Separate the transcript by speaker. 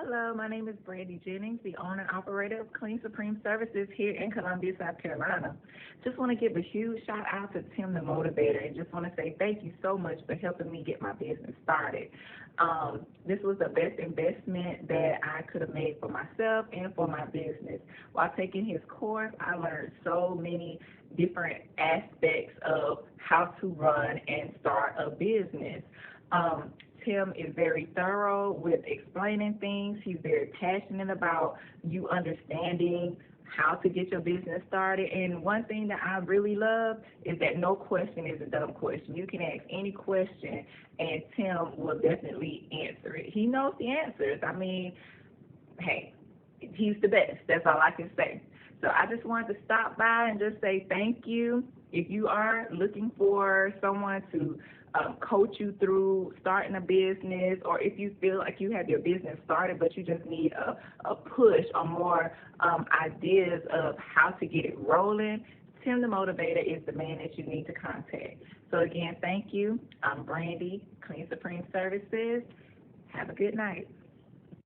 Speaker 1: Hello, my name is Brandy Jennings, the owner and operator of Clean Supreme Services here in Columbia, South Carolina. Just want to give a huge shout out to Tim the Motivator and just want to say thank you so much for helping me get my business started. This was the best investment that I could have made for myself and for my business. While taking his course, I learned so many different aspects of how to run and start a business. Tim is very thorough with explaining things. He's very passionate about you understanding how to get your business started. And one thing that I really love is that no question is a dumb question. You can ask any question and Tim will definitely answer it. He knows the answers. I mean, hey, he's the best. That's all I can say. So I just wanted to stop by and just say thank you. If you are looking for someone to coach you through starting a business, or if you feel like you have your business started but you just need a push or more ideas of how to get it rolling, Tim the Motivator is the man that you need to contact. So again, thank you. I'm Brandy, Clean Supreme Services. Have a good night.